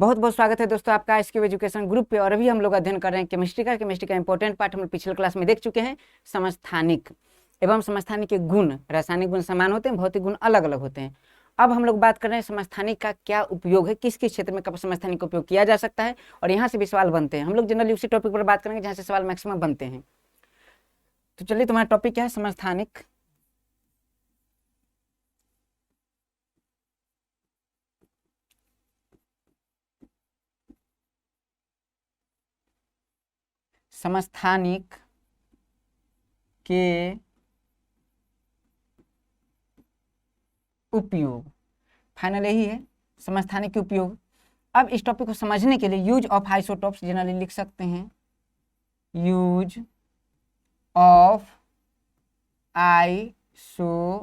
बहुत बहुत स्वागत है दोस्तों आपका एसक्यू एजुकेशन ग्रुप पे। और अभी हम लोग अध्ययन कर रहे हैं केमिस्ट्री का इंपॉर्टेंट पार्ट हम लोग पिछले क्लास में देख चुके हैं, समस्थानिक एवं समस्थानिक के गुण। रासायनिक गुण समान होते हैं, भौतिक गुण अलग अलग होते हैं। अब हम लोग बात कर रहे हैं समस्थानिक का क्या उपयोग है, किस किस क्षेत्र में कब समस्थानिक का उपयोग किया जा सकता है, और यहाँ से भी सवाल बनते हैं। हम लोग जनरली उसी टॉपिक पर बात करेंगे जहाँ से सवाल मैक्सिमम बनते हैं। तो चलिए, तुम्हारा टॉपिक क्या है? समस्थानिक। समस्थानिक के उपयोग, फाइनल यही है, समस्थानिक के उपयोग। अब इस टॉपिक को समझने के लिए यूज ऑफ आइसोटोप्स जनरली लिख सकते हैं, यूज ऑफ आइसोटोप्स।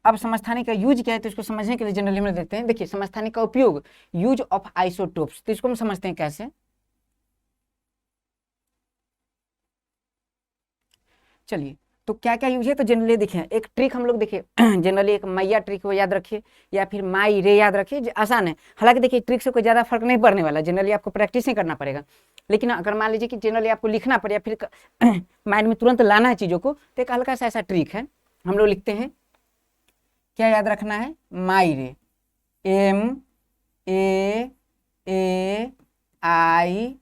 अब समस्थानिक का यूज क्या है तो इसको समझने के लिए जनरली हम देखते हैं। देखिए, समस्थानिक का उपयोग, यूज ऑफ आइसोटोप्स, तो इसको हम समझते हैं कैसे। चलिए, तो क्या क्या यूज है तो जनरली देखिए, एक ट्रिक हम लोग देखिए जनरली एक मैया ट्रिक को याद रखिए या फिर माई रे याद रखिए, आसान है। हालांकि देखिए, ट्रिक से कोई ज़्यादा फर्क नहीं पड़ने वाला, जनरली आपको प्रैक्टिस ही करना पड़ेगा। लेकिन अगर मान लीजिए कि जनरली आपको लिखना पड़े या फिर माइंड में तुरंत लाना है चीज़ों को, तो एक हल्का सा ऐसा ट्रिक है, हम लोग लिखते हैं। क्या याद रखना है? माई रे, MAAIRE।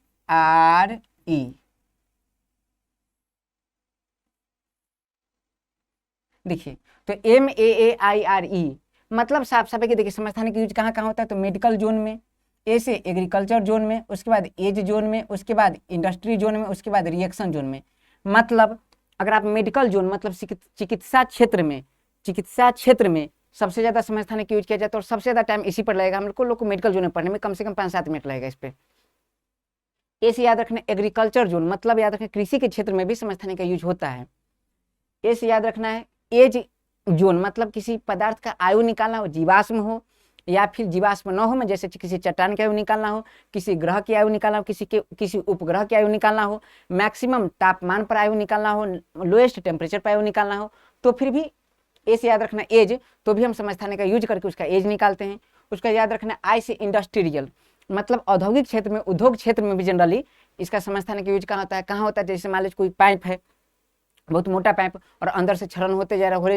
देखिए, तो MAAIRE मतलब साफ साफ है कि देखिए, समस्थानिक यूज कहाँ कहाँ होता है तो मेडिकल जोन में, ए से एग्रीकल्चर जोन में, उसके बाद एज जोन में, उसके बाद इंडस्ट्री जोन में, उसके बाद रिएक्शन जोन में। मतलब अगर आप मेडिकल जोन मतलब चिकित्सा क्षेत्र में सबसे ज्यादा समस्थानिक यूज किया जाता है और सबसे ज्यादा टाइम इसी पर लगेगा। हम लोग को मेडिकल जोन में पढ़ने में कम से कम 5-7 मिनट लगेगा इस पे। ए से याद रखना एग्रीकल्चर जोन, मतलब याद रखना कृषि के क्षेत्र में भी समस्थानिक का यूज होता है। ए से याद रखना है एज जोन, मतलब किसी पदार्थ का आयु निकालना हो, जीवाश्म हो या फिर जीवाश्म न हो, में जैसे किसी चट्टान की आयु निकालना हो, किसी ग्रह की आयु निकालना हो, किसी उपग्रह की आयु निकालना हो, मैक्सिमम तापमान पर आयु निकालना हो, लोएस्ट टेम्परेचर पर आयु निकालना हो, तो फिर भी ए से याद रखना एज, तो भी हम समस्थानिक का यूज करके उसका एज निकालते हैं। उसका याद रखना आई से इंडस्ट्रियल, मतलब औद्योगिक क्षेत्र में, उद्योग क्षेत्र में भी जनरली इसका समस्थानिक का यूज कहाँ होता है? जैसे मान लीजिए कोई पाइप है, बहुत मोटा पाइप, और अंदर से क्षरण होते जा रहा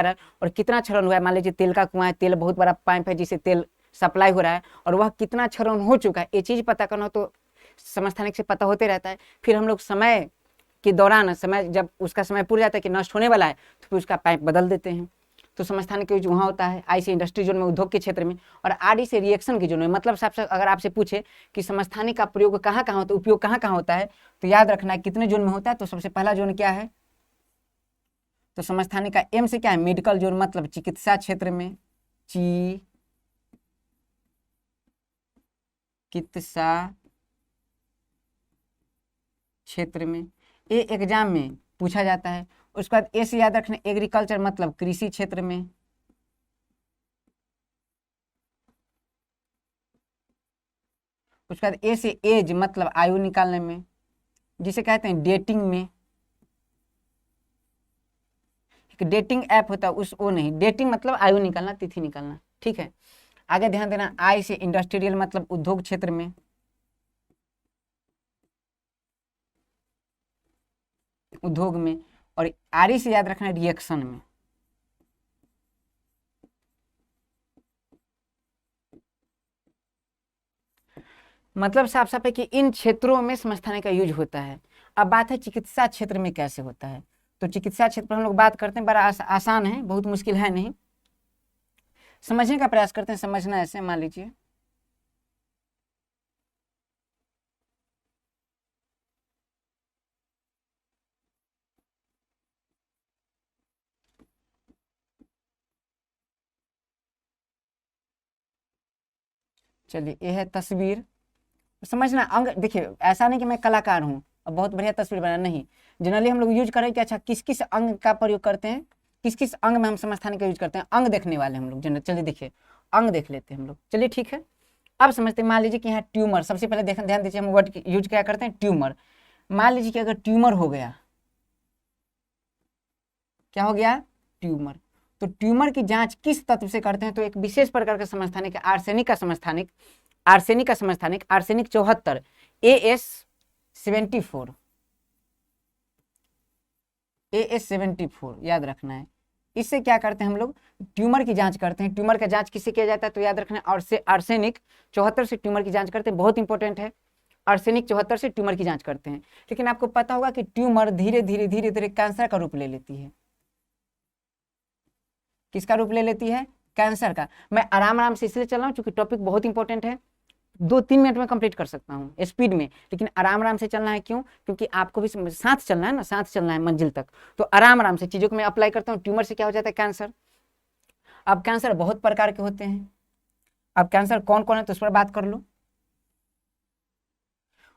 है, और कितना क्षरण हुआ है, मान लीजिए तेल का कुआं है, तेल बहुत बड़ा पाइप है जिससे तेल सप्लाई हो रहा है, और वह कितना क्षरण हो चुका है, ये चीज पता करना हो तो समस्थानिक से पता होते रहता है। फिर हम लोग समय के दौरान, समय जब उसका समय पूरा जाता है कि नष्ट होने वाला है, तो फिर उसका पाइप बदल देते हैं। तो समस्थानिक का यूज वहाँ होता है, आई से इंडस्ट्री जोन में, उद्योग के क्षेत्र में, और आर से रिएक्शन के जोन में। मतलब सबसे अगर आपसे पूछे कि समस्थानिक का प्रयोग कहाँ कहाँ होता है, उपयोग कहाँ कहाँ होता है, तो याद रखना है कितने जोन में होता है। तो सबसे पहला जोन क्या है तो समस्थानिक का एम से क्या है? मेडिकल जोन, मतलब चिकित्सा क्षेत्र में, चिकित्सा क्षेत्र में, ये एग्जाम में पूछा जाता है। उसके बाद ए से याद रखना एग्रीकल्चर, मतलब कृषि क्षेत्र में। उसके बाद ए से एज, मतलब आयु निकालने में, जिसे कहते हैं डेटिंग में। एक डेटिंग ऐप होता है, उस वो नहीं, डेटिंग मतलब आयु निकालना, तिथि निकालना, ठीक है। आगे ध्यान देना, आई से इंडस्ट्रियल, मतलब उद्योग क्षेत्र में। उद्योग में, और आर से याद रखना रिएक्शन में। मतलब साफ साफ है कि इन क्षेत्रों में समस्थानिक का यूज होता है। अब बात है चिकित्सा क्षेत्र में कैसे होता है। तो चिकित्सा क्षेत्र पर हम लोग बात करते हैं, बड़ा आसान है, बहुत मुश्किल है नहीं। समझने का प्रयास करते हैं। समझना ऐसे, मान लीजिए चलिए, ये है तस्वीर, समझना। अंग देखिए, ऐसा नहीं कि मैं कलाकार हूँ और बहुत बढ़िया तस्वीर बना, नहीं। जनरली हम लोग यूज करें कि अच्छा किस किस अंग का प्रयोग करते हैं, किस किस अंग में हम समस्थानिक का यूज करते हैं, अंग देखने वाले हम लोग जनरल। चलिए देखिए, अंग देख लेते हैं हम लोग। चलिए ठीक है, अब समझते हैं। मान लीजिए कि यहाँ ट्यूमर, सबसे पहले ध्यान दीजिए, हम वर्ड यूज क्या करते हैं? ट्यूमर। मान लीजिए कि अगर ट्यूमर हो गया, क्या हो गया? ट्यूमर। तो ट्यूमर की जांच किस तत्व से करते हैं, तो एक विशेष प्रकार का समस्थानिक आर्सेनिक का समस्थानिक, आर्सेनिक का समस्थानिक आर्सेनिक 74 AS74, AS74 याद रखना है। इससे क्या करते हैं हम लोग, ट्यूमर की जांच करते हैं। ट्यूमर का जांच किससे किया जाता है, तो याद रखना है, और से आर्सेनिक 74 से ट्यूमर की जांच करते हैं, बहुत इंपॉर्टेंट है। आर्सेनिक 74 से ट्यूमर की जांच करते हैं। लेकिन आपको पता होगा कि ट्यूमर धीरे धीरे धीरे धीरे कैंसर का रूप ले लेती है। किसका रूप ले लेती है, कैंसर का। मैं आराम आराम से इसलिए चल रहा हूँ क्योंकि टॉपिक बहुत इंपॉर्टेंट है, 2-3 मिनट में कंप्लीट कर सकता हूँ स्पीड में, लेकिन आराम आराम से चलना है। क्यों, क्योंकि आपको भी साथ चलना है ना, साथ चलना है मंजिल तक। तो आराम आराम से चीजों को मैं अप्लाई करता हूँ। ट्यूमर से क्या हो जाता है, कैंसर। अब कैंसर बहुत प्रकार के होते हैं। अब कैंसर कौन कौन है तो उस पर बात कर लो।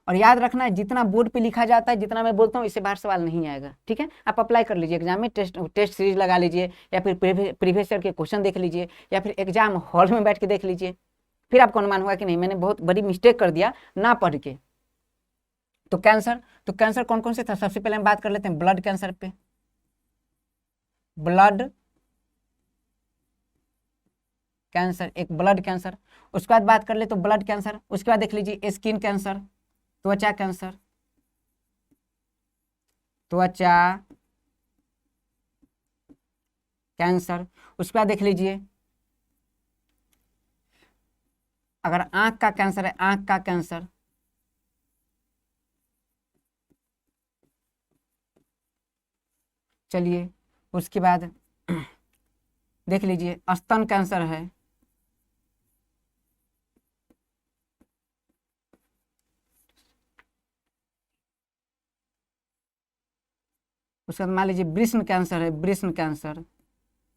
और याद रखना है, जितना बोर्ड पे लिखा जाता है, जितना मैं बोलता हूँ, इससे बाहर सवाल नहीं आएगा, ठीक है। आप अप्लाई कर लीजिए एग्जाम में, टेस्ट सीरीज लगा लीजिए, या फिर प्रीवियस ईयर के क्वेश्चन देख लीजिए, या फिर एग्जाम हॉल में बैठ के देख लीजिए। फिर आपको अनुमान होगा कि नहीं, मैंने बहुत बड़ी मिस्टेक कर दिया ना पढ़ के। तो कैंसर कौन कौन से था, सबसे पहले हम बात कर लेते हैं ब्लड कैंसर पे। ब्लड कैंसर, एक ब्लड कैंसर। उसके बाद बात कर ले तो ब्लड कैंसर। उसके बाद देख लीजिए स्किन कैंसर, त्वचा कैंसर, त्वचा कैंसर। उसके बाद देख लीजिए अगर आंख का कैंसर है, आंख का कैंसर। चलिए उसके बाद देख लीजिए स्तन कैंसर है। उसके बाद मान लीजिए वृषण कैंसर है, वृषण कैंसर,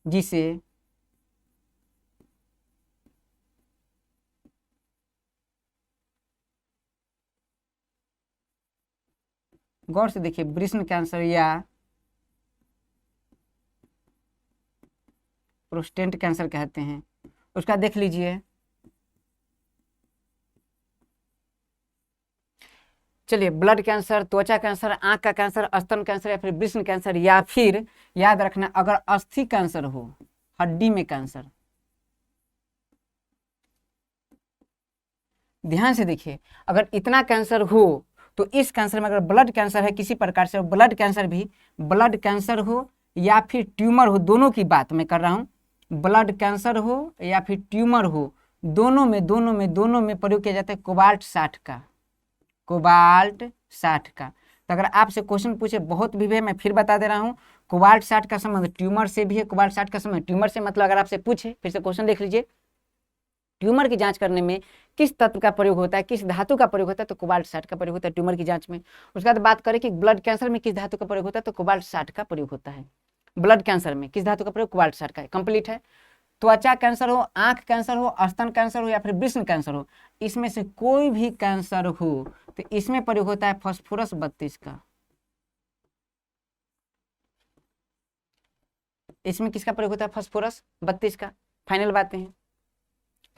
जिसे गौर से देखिए, वृषण कैंसर या प्रोस्टेट कैंसर कहते हैं। उसका देख लीजिए, चलिए ब्लड कैंसर, त्वचा कैंसर, आंख का कैंसर, स्तन कैंसर, या फिर वृषण कैंसर, या फिर याद रखना अगर अस्थि कैंसर हो, हड्डी में कैंसर। ध्यान से देखिए, अगर इतना कैंसर हो तो इस कैंसर में अगर ब्लड कैंसर है किसी प्रकार से, ब्लड कैंसर भी, ब्लड कैंसर हो या फिर ट्यूमर हो, दोनों की बात मैं कर रहा हूं, ब्लड कैंसर हो या फिर ट्यूमर हो, दोनों में प्रयोग किया जाता है कोबाल्ट 60 का, कोबाल्ट 60 का। तो अगर आपसे क्वेश्चन पूछे, बहुत भी है, मैं फिर बता दे रहा हूँ, कोबाल्ट 60 का संबंध ट्यूमर से भी है। कोबाल्ट 60 का संबंध ट्यूमर से, मतलब अगर आपसे पूछे, फिर से क्वेश्चन देख लीजिए, ट्यूमर की जांच करने में किस तत्व का प्रयोग होता है, किस धातु का प्रयोग होता है, तो कोबाल्ट 60 का प्रयोग होता है ट्यूमर की जांच में। उसके बाद बात करें कि ब्लड कैंसर में किस धातु का प्रयोग होता है, तो कोबाल्ट 60 का प्रयोग होता है। ब्लड कैंसर में किस धातु का प्रयोग, कोबाल्ट 60 का है। कंप्लीट है। त्वचा कैंसर हो, आंख कैंसर हो, स्तन कैंसर हो या फिर वृषण कैंसर हो, इसमें से कोई भी कैंसर हो तो इसमें प्रयोग होता है फास्फोरस 32 का। इसमें किसका प्रयोग होता है, फास्फोरस 32 का। फाइनल बातें हैं।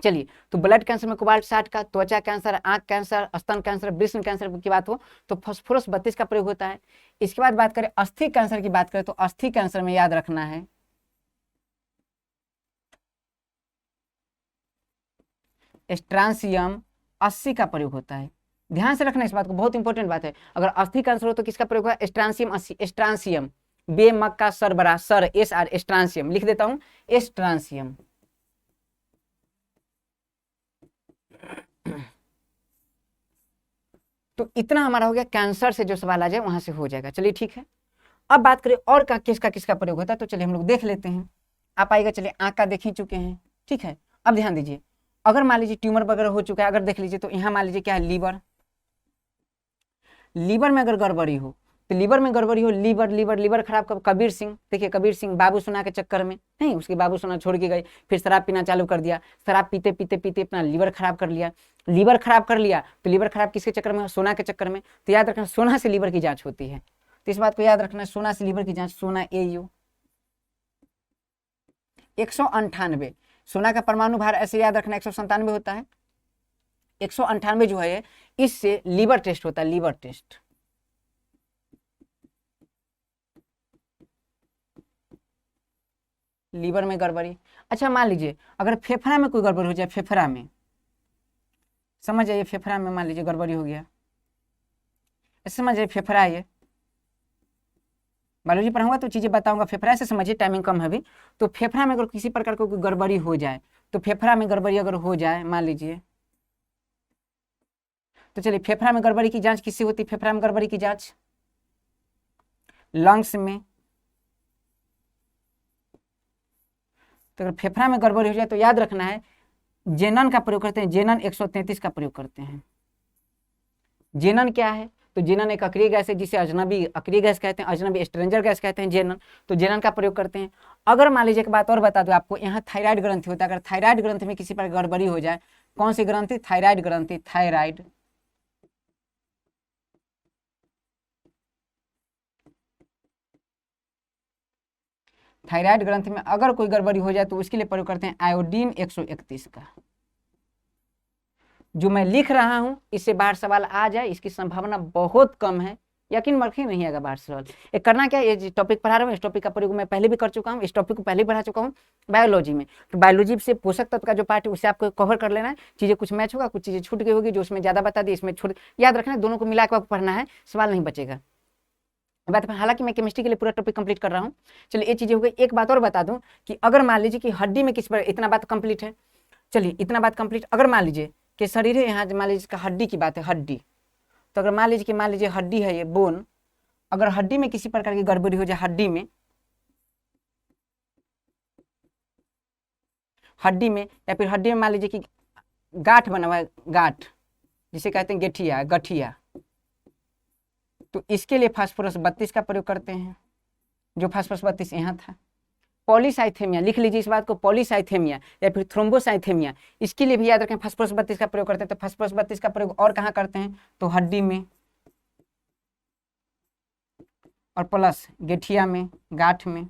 चलिए, तो ब्लड कैंसर में कोबाल्ट 60 का, त्वचा कैंसर, आंख कैंसर, स्तन कैंसर, वृषण कैंसर की बात हो तो फास्फोरस 32 का प्रयोग होता है। इसके बाद बात करें अस्थि कैंसर की बात करें तो अस्थि कैंसर में याद रखना है स्ट्रांसियम 80 का प्रयोग होता है। ध्यान से रखना इस बात को, बहुत इंपॉर्टेंट बात है। अगर अस्थि कैंसर हो तो किसका प्रयोग होगा, स्ट्रांसियम 80। स्ट्रांसियम बेमक्का सर बड़ा सर एस आर, स्ट्रांसियम लिख देता हूं, स्ट्रांसियम। तो इतना हमारा हो गया, कैंसर से जो सवाल आ जाए वहां से हो जाएगा। चलिए ठीक है। अब बात करें और का किसका किसका प्रयोग होता है, तो चलिए हम लोग देख लेते हैं। आप आएगा, चलिए आंख का देख ही चुके हैं, ठीक है। अब ध्यान दीजिए, अगर मान लीजिए ट्यूमर वगैरह हो चुका है, अगर देख लीजिए तो यहाँ मान लीजिए क्या है, लीवर। लीवर में अगर गड़बड़ी हो तो लीवर में गड़बड़ी हो, लीवर खराब कब, कबीर सिंह। देखिए कबीर सिंह बाबू सोना के चक्कर में, नहीं उसके बाबू सोना छोड़ के गए, फिर शराब पीना चालू कर दिया, शराब पीते पीते पीते अपना लीवर खराब कर लिया। लीवर खराब कर लिया तो लीवर खराब किसके चक्कर में, सोना के चक्कर में। तो याद रखना सोना से लीवर की जांच होती है, तो इस बात को याद रखना, सोना से लीवर की जांच, सोना AU 198। सोना का परमाणु भार ऐसे याद रखना 197 होता है। 198 जो है इससे लीवर टेस्ट होता है, लीवर टेस्ट। लीवर में गड़बड़ी। अच्छा मान लीजिए अगर फेफड़ा में कोई गड़बड़ी हो जाए, फेफड़ा में, समझ जाइए फेफड़ा में मान लीजिए गड़बड़ी हो गया, समझ जाइए फेफड़ा है ये, बायोलॉजी पढ़ाऊंगा तो चीज़ें बताऊंगा, फेफड़ा से समझिए, टाइमिंग कम है अभी। तो फेफड़ा में अगर किसी प्रकार की कोई गड़बड़ी हो जाए, तो फेफड़ा में गड़बड़ी अगर हो जाए मान लीजिए, तो चलिए फेफड़ा में गड़बड़ी की जांच किससे होती है? फेफड़ा में गड़बड़ी की जांच लंग्स में। तो अगर फेफड़ा में गड़बड़ी हो जाए तो याद रखना है जेनन का प्रयोग करते हैं, जेनन 133 का प्रयोग करते हैं। जेनन क्या है? तो जेनन एक अक्रिय गैस है जिसे अजनबी अक्रिय गैस कहते हैं, अजनबी स्ट्रेंजर गैस कहते हैं जेनन। तो जेनन का प्रयोग करते हैं। अगर मान लीजिए एक बात और बता दो आपको, यहाँ थायराइड ग्रंथि होता है, अगर थायराइड ग्रंथि में किसी पर गड़बड़ी हो जाए, कौन सी ग्रंथि? थायराइड ग्रंथि, थायराइड। थायराइड ग्रंथि में अगर कोई गड़बड़ी हो जाए तो उसके लिए प्रयोग करते हैं आयोडीन 131 का। जो मैं लिख रहा हूं इससे बाहर सवाल आ जाए इसकी संभावना बहुत कम है, यकीन रखिए नहीं आएगा बाहर सवाल। ये करना क्या, ये टॉपिक पढ़ा रहा हूँ, इस टॉपिक का प्रयोग मैं पहले भी कर चुका हूँ, इस टॉपिक को पहले पढ़ा चुका हूँ बायोलॉजी में। तो बायोलॉजी से पोषक तत्व का जो पार्ट है उसे आपको कवर कर लेना है। चीजें कुछ मैच होगा, कुछ चीजें छूट गई होगी, जो उसमें ज्यादा बता दी इसमें छूट, याद रखना है दोनों को मिला के आपको पढ़ना है, सवाल नहीं बचेगा। बात हालांकि मैं केमिस्ट्री के लिए पूरा टॉपिक कंप्लीट कर रहा हूँ। चलिए ये चीजें हो गई। एक बात और बता दूं कि अगर मान लीजिए कि हड्डी में किस पर, इतना बात कंप्लीट है, चलिए इतना बात कंप्लीट। अगर मान लीजिए कि शरीर है, यहाँ मान लीजिए हड्डी की बात है, हड्डी, तो अगर मान लीजिए हड्डी है ये बोन, अगर हड्डी में किसी प्रकार की गड़बड़ी हो जाए, हड्डी में या फिर हड्डी में मान लीजिए कि गांठ बना हुआ है, गांठ जिसे कहते हैं गेठिया, गठिया, तो इसके लिए फास्फोरस 32 का प्रयोग करते हैं, जो फास्फोरस 32 यहाँ था। पॉलीसाइथेमिया, लिख लीजिए इस बात को, पॉलीसाइथेमिया या फिर थ्रोम्बोसाइथेमिया, इसके लिए भी याद रखें फास्फोरस 32 का प्रयोग करते हैं। तो फास्फोरस 32 का प्रयोग और कहाँ करते हैं? तो हड्डी में, और प्लस गेठिया में, गांठ में,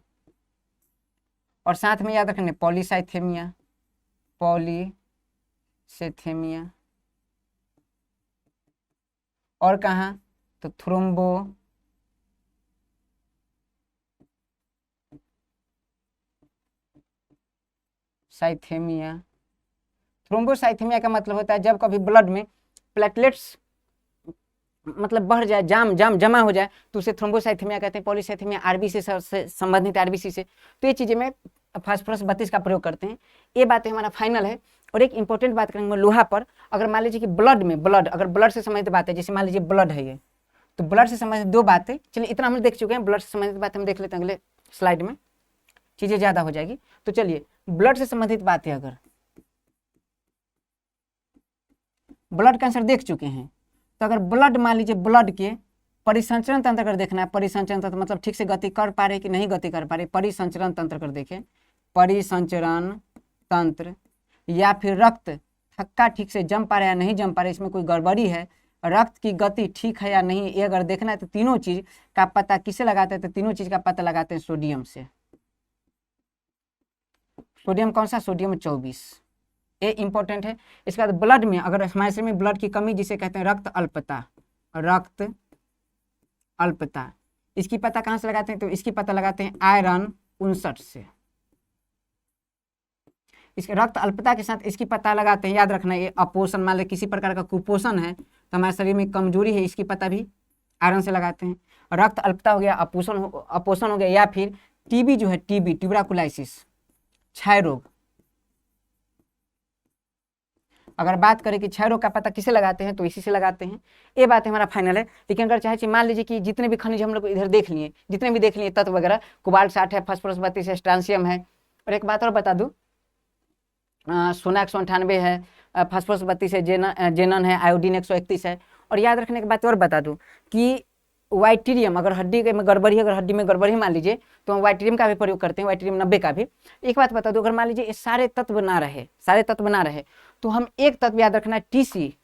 और साथ में याद रखना पॉलीसाइथेमिया, पॉलीसेथेमिया, और कहाँ? तो थ्रोम्बो साइथेमिया। थ्रोम्बोसाइथेमिया का मतलब होता है जब कभी ब्लड में प्लेटलेट्स मतलब बढ़ जाए, जमा हो जाए, तो उसे थ्रोम्बोसाइथेमिया कहते हैं। पॉलीसाइथेमिया आरबीसी से संबंधित, आरबीसी से। तो ये चीजें में फास्फोरस 32 का प्रयोग करते हैं। ये बातें हमारा फाइनल है। और एक इंपॉर्टेंट बात करेंगे लोहा पर। अगर मान लीजिए कि ब्लड में, अगर ब्लड से संबंधित बात है, जैसे मान लीजिए ब्लड है ये, तो ब्लड से संबंधित दो बातें, चलिए इतना हम देख चुके हैं, ब्लड से संबंधित बात हम देख लेते हैं अगले स्लाइड में, चीजें ज्यादा हो जाएगी। तो चलिए ब्लड से संबंधित बातें, अगर ब्लड कैंसर देख चुके हैं, तो अगर ब्लड मान लीजिए ब्लड के परिसंचरण तंत्र कर देखना है, परिसंचरण तंत्र मतलब ठीक से गति कर पा रहे कि नहीं गति कर पा रहे, परिसंचरण तंत्र कर देखें, परिसंचरण तंत्र, या फिर रक्त थक्का ठीक से जम पा रहा है या नहीं जम पा रहा है, इसमें कोई गड़बड़ी है, रक्त की गति ठीक है या नहीं, ये अगर देखना है तो तीनों चीज का पता किससे लगाते हैं? तो तीनों चीज का पता लगाते हैं सोडियम से। सोडियम कौन सा? सोडियम 24, ये इंपॉर्टेंट है। इसके बाद ब्लड में अगर हमारे शरीर में ब्लड की कमी, जिसे कहते हैं रक्त अल्पता, रक्त अल्पता, इसकी पता कहां से लगाते हैं? तो इसकी पता लगाते हैं आयरन 59 से। इसके रक्त अल्पता के साथ इसकी पता लगाते हैं, याद रखना ये अपोषण, मान लो किसी प्रकार का कुपोषण है तो हमारे शरीर में कमजोरी है, इसकी पता भी आयरन से लगाते हैं। रक्त अल्पता हो गया, अपोषण हो गया, या फिर टीबी जो है, टीबी ट्यूबरकुलोसिस, क्षय रोग। अगर बात करें कि क्षय रोग का पता किसे लगाते हैं, तो इसी से लगाते हैं। ये बात हमारा फाइनल है। लेकिन अगर चाहे मान लीजिए कि जितने भी खनिज हम लोग इधर देख लिए, जितने भी देख लिए तत्व वगैरह, कोबाल्ट 60 है, फास्फोरस 32 है, स्ट्रांसियम है, और एक बात और बता दूं, सोना 198 है, फास्फोरस 32 है, जेनन है, आयोडीन 131 है। और याद रखने की बात और बता दूं कि वाइटीरियम, अगर हड्डी में गड़बड़ी है, अगर हड्डी में गड़बड़ी मान लीजिए, तो हम वाइटीरियम का भी प्रयोग करते हैं, वाइटीरियम 90 का भी। एक बात बता दो, अगर मान लीजिए ये सारे तत्व ना रहे, तो हम एक तत्व याद रखना है, टीसी,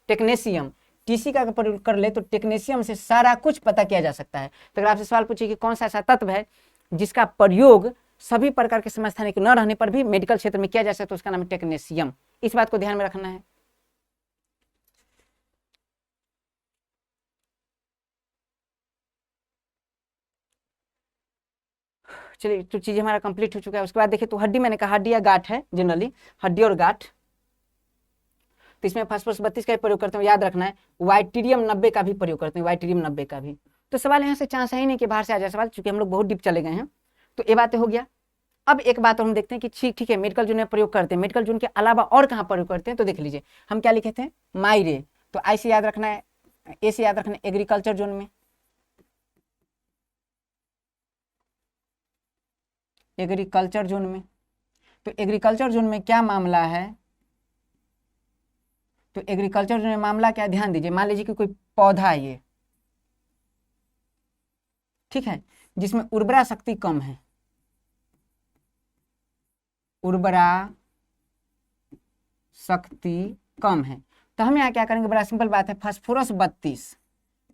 टेक्नेशियम, टीसी का प्रयोग कर ले तो टेक्नेशियम से सारा कुछ पता किया जा सकता है। तो अगर आपसे सवाल पूछिए कि कौन सा ऐसा तत्व है जिसका प्रयोग सभी प्रकार के समस्थानिक न रहने पर भी मेडिकल क्षेत्र में किया जा सकता है, तो उसका नाम है टेक्नेशियम। इस बात को ध्यान में रखना है। चलिए, तो चीज़ हमारा कंप्लीट हो चुका है। उसके बाद देखिए, तो हड्डी, मैंने कहा हड्डी या गांठ है, जनरली हड्डी और गांठ, तो इसमें फास्फोरस 32 का भी प्रयोग करते हैं, याद रखना है। वाइटीरियम 90 का भी प्रयोग करते हैं, वाइटीरियम 90 का भी। तो सवाल यहाँ से चांस है ही नहीं कि बाहर से आ जाए सवाल, चूंकि हम लोग बहुत डीप चले गए हैं। तो ये बातें हो गया। अब एक बात और हम देखते हैं कि ठीक है, मेडिकल जोन में प्रयोग करते हैं, मेडिकल जोन के अलावा और कहाँ प्रयोग करते हैं, तो देख लीजिए हम क्या लिखे थे, मायरे। तो आई से याद रखना है, ए से याद रखना है, एग्रीकल्चर जोन में, एग्रीकल्चर जोन में। तो एग्रीकल्चर जोन में क्या मामला है, तो एग्रीकल्चर जोन में मामला क्या, ध्यान दीजिए। मान लीजिए कि कोई पौधा है ये, ठीक है, जिसमें उर्वरा शक्ति कम है, उर्वरा शक्ति कम है, तो हम यहाँ क्या करेंगे, बड़ा सिंपल बात है, फास्फोरस 32,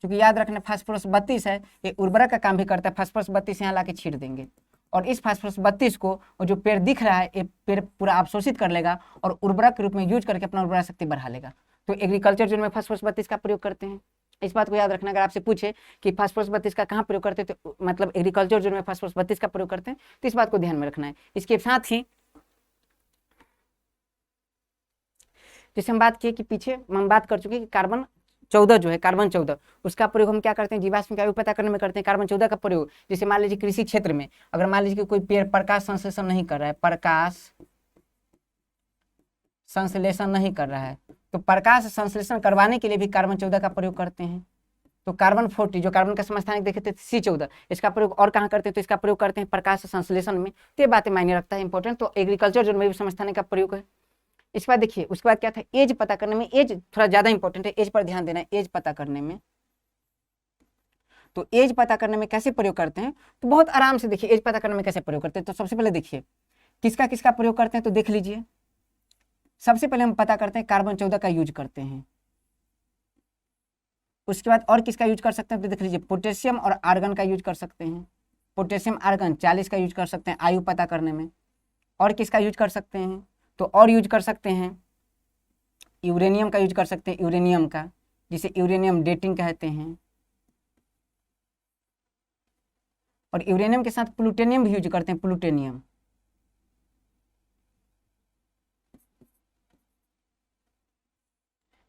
क्योंकि याद रखना फास्फोरस 32 है, ये उर्वरक का काम भी करता है। फास्फोरस 32 यहाँ लाके छीट देंगे, और इस फास्फोरस 32 को और जो पेड़ दिख रहा है, ये पेड़ पूरा अवशोषित कर लेगा और उर्वरक के रूप में यूज करके अपना उर्वरा शक्ति बढ़ा लेगा। तो एग्रीकल्चर जोन में फास्फोरस 32 का प्रयोग करते हैं। इस बात को याद रखना, अगर आपसे पूछे कि फास्फोरस 32 का कहाँ प्रयोग करते हैं, तो मतलब एग्रीकल्चर जोन में फास्फोरस 32 का प्रयोग करते हैं, तो इस बात को ध्यान में रखना है। इसके साथ ही जैसे हम बात किए कि पीछे हम बात कर चुके कि कार्बन 14 जो है, कार्बन 14, उसका प्रयोग हम क्या करते हैं, जीवाश्म का आयु पता करने में करते हैं। कार्बन 14 का प्रयोग, जैसे मान लीजिए कृषि क्षेत्र में, अगर मान लीजिए कि कोई पेड़ प्रकाश संश्लेषण नहीं कर रहा है, प्रकाश संश्लेषण नहीं कर रहा है, तो प्रकाश संश्लेषण करवाने के लिए भी कार्बन 14 का प्रयोग करते हैं। तो कार्बन 40 जो कार्बन का समस्थानिक देखे थे C14, इसका प्रयोग और कहाँ करते हैं, तो इसका प्रयोग करते हैं प्रकाश संश्लेषण में। तो ये बातें मायने रखता है, इंपॉर्टेंट। तो एग्रीकल्चर जोन में भी समस्थानिक का प्रयोग है। इसके बाद देखिए, उसके बाद क्या था, एज पता करने में, एज थोड़ा ज्यादा इंपॉर्टेंट है, एज पर ध्यान देना है। एज पता करने में, तो एज पता करने में कैसे प्रयोग करते हैं, तो बहुत आराम से देखिए एज पता करने में कैसे प्रयोग करते हैं। तो सबसे पहले देखिए किसका किसका प्रयोग करते हैं, तो देख लीजिए। सबसे पहले हम पता करते हैं कार्बन 14 का यूज करते हैं। उसके बाद और किसका यूज कर सकते हैं, तो देख लीजिए पोटेशियम और आर्गन का यूज कर सकते हैं। पोटेशियम आर्गन 40 का यूज कर सकते हैं आयु पता करने में। और किसका यूज कर सकते हैं, तो और यूज कर सकते हैं यूरेनियम का यूज कर सकते हैं, यूरेनियम का, जिसे यूरेनियम डेटिंग कहते हैं। और यूरेनियम के साथ प्लूटोनियम भी यूज करते हैं, प्लूटोनियम।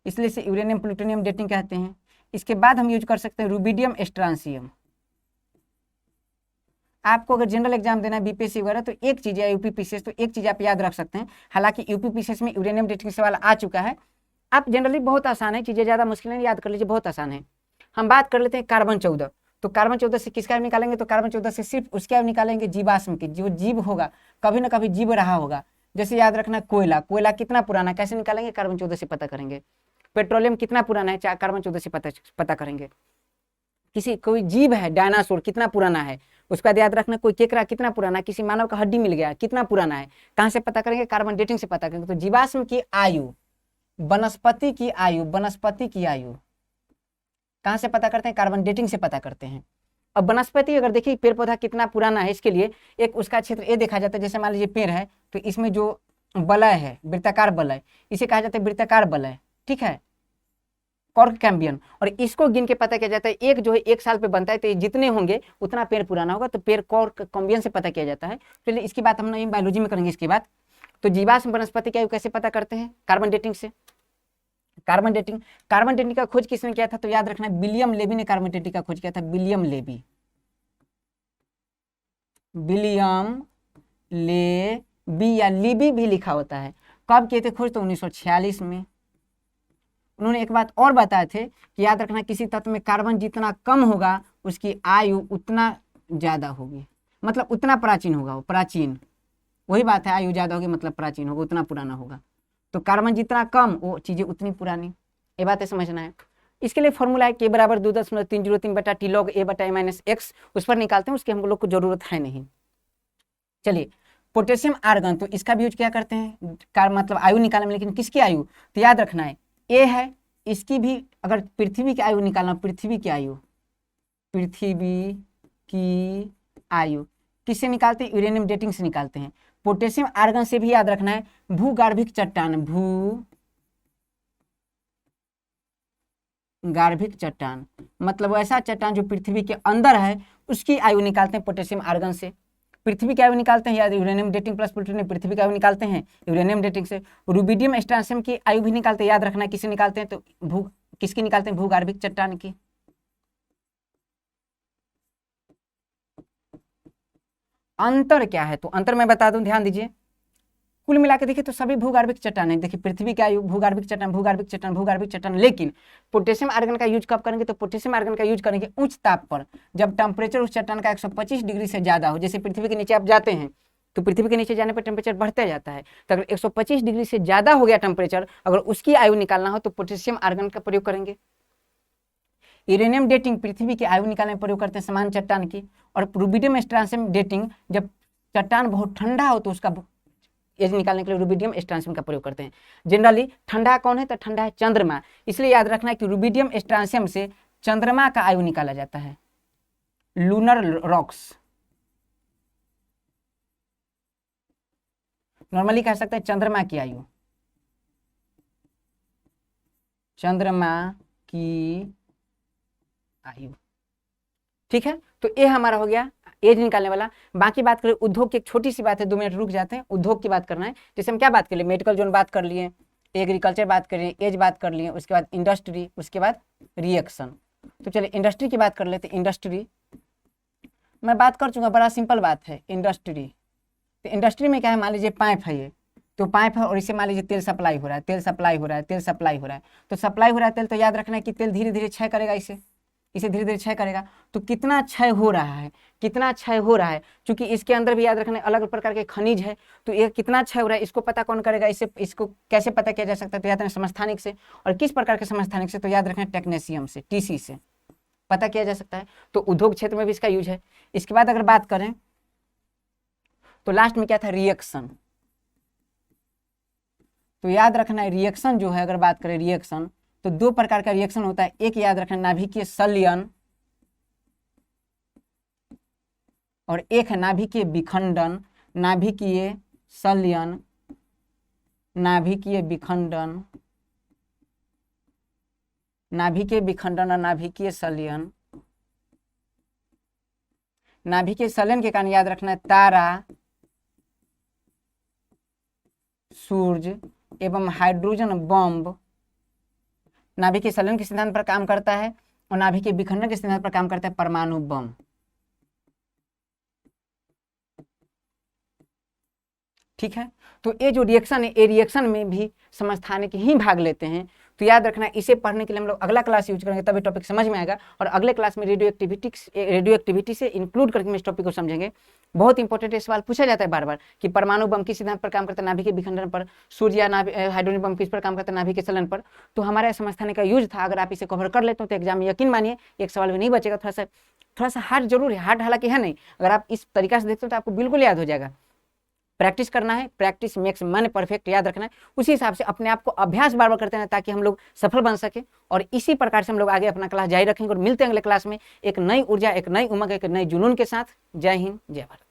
इसलिए इसे यूरेनियम प्लूटोनियम डेटिंग कहते हैं। इसके बाद हम यूज कर सकते हैं रूबिडियम स्ट्रांसियम। आपको अगर जनरल एग्जाम देना है बीपीएससी वगैरह, तो एक चीज है यूपीपीसीएस, तो एक चीज आप याद रख सकते हैं। हालांकि यूपीपीसीएस में यूरेनियम डेटिंग सवाल आ चुका है। आप जनरली बहुत आसान है, चीजें ज्यादा मुश्किल नहीं, याद कर लीजिए, बहुत आसान है। हम बात कर लेते हैं कार्बन 14। तो कार्बन 14 से किसका निकालेंगे, तो कार्बन 14 से सिर्फ उसके निकालेंगे जीवाश्म की। जो जीव होगा, कभी ना कभी जीव रहा होगा। जैसे याद रखना कोयला, कोयला कितना पुराना, कैसे निकालेंगे, कार्बन 14 से पता करेंगे। पेट्रोलियम कितना पुराना है, कार्बन 14 से पता करेंगे। किसी कोई जीव है, डायनासोर कितना पुराना है, उसका याद रखना। कोई केकड़ा कितना पुराना है, किसी मानव का हड्डी मिल गया कितना पुराना है, कहाँ से पता करेंगे, कार्बन डेटिंग से पता करेंगे। तो जीवाश्म की आयु, वनस्पति की आयु, वनस्पति की आयु कहाँ से पता करते हैं, कार्बन डेटिंग से पता करते हैं। अब वनस्पति अगर देखिए पेड़ पौधा कितना पुराना है, इसके लिए एक उसका क्षेत्र ये देखा जाता है। जैसे मान लीजिए पेड़ है, तो इसमें जो वलय है, वृत्ताकार वलय, इसे कहा जाता है वृत्ताकार वलय, ठीक है, कॉर्क कैम्बियन। और इसको गिन के पता किया जाता है, एक जो है 1 साल पे बनता है, तो ये जितने होंगे उतना पेड़ पुराना होगा, तो पेड़ कॉर्क कैम्बियन से पता किया जाता है। चलिए इसकी बात हम नहीं बायोलॉजी में करेंगे इसके बाद। तो जीवाश्म वनस्पति की आयु कैसे पता करते हैं, कार्बन डेटिंग से। कार्बन डेटिंग का खोज किसने किया था, तो याद रखना विलियम लेवी ने कार्बन डेटिंग का खोज किया था। विलियम लेवी या लीबी भी लिखा होता है। कब किए थे खोज, तो 1946 में। उन्होंने एक बात और बताए थे कि याद रखना किसी तत्व में कार्बन जितना कम होगा उसकी आयु उतना ज्यादा होगी, मतलब उतना प्राचीन होगा वो, प्राचीन, वही बात है, आयु ज्यादा होगी मतलब प्राचीन होगा, उतना पुराना होगा। तो कार्बन जितना कम वो चीजें उतनी पुरानी, ये बातें समझना है। इसके लिए फॉर्मूला है K बराबर 2.303/T log A/A-x, उस पर निकालते हैं, उसकी हम लोग को जरूरत है नहीं। चलिए पोटेशियम आर्गन, तो इसका भी यूज क्या करते हैं, मतलब आयु निकालने में, लेकिन किसकी आयु, तो याद रखना है ए है, इसकी भी अगर पृथ्वी की आयु निकालना, पृथ्वी की आयु किससे निकालते हैं, यूरेनियम डेटिंग से निकालते हैं। पोटेशियम आर्गन से भी याद रखना है भूगर्भिक चट्टान, भूगर्भिक चट्टान मतलब ऐसा चट्टान जो पृथ्वी के अंदर है, उसकी आयु निकालते हैं पोटेशियम आर्गन से। पृथ्वी का आयु निकालते हैं, याद यूरेनियम डेटिंग प्लस प्लूटोनियम पृथ्वी का आयु निकालते हैं यूरेनियम डेटिंग से। रुबिडियम स्ट्रांशियम की आयु भी निकालते हैं, याद रखना किसे निकालते हैं, तो किसकी निकालते हैं, भूगर्भिक चट्टान की। अंतर क्या है, तो अंतर मैं बता दूं, ध्यान दीजिए। कुल मिला के देखिए तो सभी भूगर्भिक चट्टान है। देखिए पृथ्वी का आयु भूगर्भिक चट्टान, भूगर्भिक चट्टान, भूगर्भिक चट्टान, लेकिन पोटेशियम आर्गन का यूज कब करेंगे, तो पोटेशियम आर्गन का यूज करेंगे उच्च ताप पर, जब टेम्परेचर उस चट्टान का 125 डिग्री से ज्यादा हो। जैसे पृथ्वी के नीचे आप जाते हैं तो पृथ्वी के नीचे जाने पर टेम्परेचर बढ़ता जाता है, तो अगर 125 डिग्री से ज्यादा हो गया टेम्परेचर, अगर उसकी आयु निकालना हो तो पोटेशियम आर्गन का प्रयोग करेंगे। यूरेनियम डेटिंग पृथ्वी की आयु निकालने में प्रयोग करते हैं समान चट्टान की। और रुबिडियम स्ट्रांशियम डेटिंग जब चट्टान बहुत ठंडा हो तो उसका एज निकालने के लिए रुबिडियम स्ट्रांशियम का प्रयोग करते हैं। जनरली ठंडा कौन है, तो ठंडा है चंद्रमा, इसलिए याद रखना है कि रुबिडियम स्ट्रांशियम से चंद्रमा का आयु निकाला जाता है, लूनर रॉक्स। नॉर्मली कह सकते हैं चंद्रमा की आयु, चंद्रमा की आयु, ठीक है। तो ये हमारा हो गया एज निकालने वाला। बाकी बात करें उद्योग की, एक छोटी सी बात है, 2 मिनट रुक जाते हैं, उद्योग की बात करना है। जैसे हम क्या बात कर लिए, मेडिकल जोन बात कर लिए, एग्रीकल्चर बात कर लिए, एज बात कर लिए, उसके बाद इंडस्ट्री, उसके बाद रिएक्शन। तो चलिए इंडस्ट्री की बात कर लेते हैं। इंडस्ट्री मैं बात कर चुका, बड़ा सिंपल बात है इंडस्ट्री। तो इंडस्ट्री में क्या है, मान लीजिए पाइप है ये, तो पाइप है और इसे मान लीजिए तेल सप्लाई हो रहा है, तेल सप्लाई हो रहा है, तेल सप्लाई हो रहा है। तो सप्लाई हो रहा है तेल, तो याद रखना है कि तेल धीरे धीरे क्षय करेगा, इसे धीरे धीरे क्षय करेगा। तो कितना क्षय हो रहा है, कितना क्षय हो रहा है, क्योंकि इसके अंदर भी याद रखना अलग अलग प्रकार के खनिज है, तो ये कितना क्षय हो रहा है इसको पता कौन करेगा, इसको कैसे पता किया जा सकता है, तो याद रखना समस्थानिक से। और किस प्रकार के समस्थानिक से, तो याद रखना टेक्नीशियम से, टीसी से पता किया जा सकता है। तो उद्योग क्षेत्र में भी इसका यूज है। इसके बाद अगर बात करें तो लास्ट में क्या था, रिएक्शन। तो याद रखना है रिएक्शन जो है, अगर बात करें रिएक्शन, तो 2 प्रकार का रिएक्शन होता है। एक याद रखना नाभिकीय संलयन और एक है नाभिकीय विखंडन। नाभिकीय संलयन, नाभिकीय विखंडन, नाभिकीय विखंडन और नाभिकीय संलयन। नाभिकीय संलयन के कारण याद रखना है तारा, सूर्य एवं हाइड्रोजन बम नाभिकीय संलयन के सिद्धांत पर काम करता है, और नाभिकीय विखंडन के सिद्धांत पर काम करता है परमाणु बम। ठीक है। तो ये जो रिएक्शन है, ये रिएक्शन में भी समस्थानिक ही भाग लेते हैं। तो याद रखना इसे पढ़ने के लिए हम लोग अगला क्लास यूज करेंगे, तभी टॉपिक समझ में आएगा। और अगले क्लास में रेडियो एक्टिविटी से इंक्लूड करके हम इस टॉपिक को समझेंगे। बहुत इंपॉर्टेंट सवाल पूछा जाता है बार बार कि परमाणु बम किस सिद्धांत पर काम करता है, नाभिकीय विखंडन पर, सूर्य या हाइड्रोजन बम किस पर काम करता है, नाभिकीय संलयन पर। तो हमारा समस्थानिक का यूज था। अगर आप इसे कवर कर लेते हो तो एग्जाम में यकीन मानिए एक सवाल भी नहीं बचेगा। थोड़ा सा हार्ड जरूर है, हार्ड हालांकि है नहीं। अगर आप इस तरीका से देखते हो तो आपको बिल्कुल याद हो जाएगा। प्रैक्टिस करना है, प्रैक्टिस मेक्स मैन परफेक्ट, याद रखना है। उसी हिसाब से अपने आप को अभ्यास बार बार करते हैं ताकि हम लोग सफल बन सके। और इसी प्रकार से हम लोग आगे अपना क्लास जारी रखेंगे और मिलते हैं अगले क्लास में एक नई ऊर्जा, एक नई उमंग, एक नई जुनून के साथ। जय हिंद, जय भारत।